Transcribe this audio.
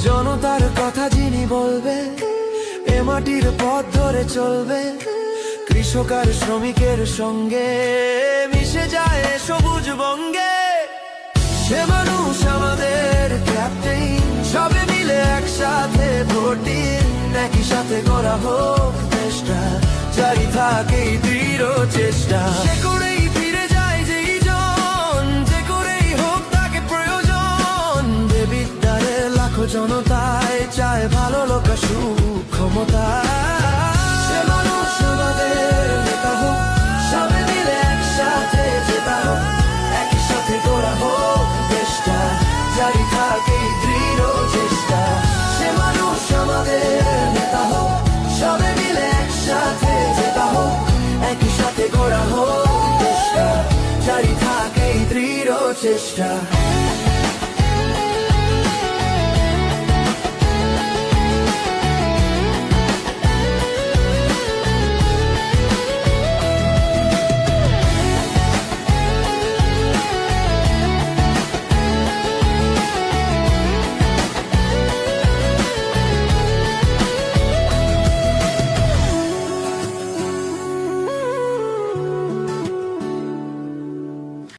জনতার কথা যিনি বলবে, এ মাটির পথ ধরে চলবে, কৃষক আর শ্রমিকের সঙ্গে মিশে যায় সবুজ বঙ্গে। সে মানুষ আমাদের ক্যাপ্টেন, সবে মিলে একসাথে ভোটিন, একই সাথে করা হোক দেশটা, জারি থাকে দৃঢ় চেষ্টা। সে করেই ফিরে যায় যেই জন, যে করেই হোক তাকে প্রয়োজন। বিদ্যারের লাখো জনতায় চায় ভালো লোক সুক্ষমতা। সে মানুষ আমাদের নেতা হোক, সবে মিলে একসাথে জেতা হোক, একই সাথে করা হোক দেশটা, জারি থাকে দৃঢ় চেষ্টা। সে মানুষ আমাদের নেতা হোক, সবে মিলে একসাথে জেতা হোক, একই সাথে করা হোক দেশটা, জারি থাকে দৃঢ় চেষ্টা।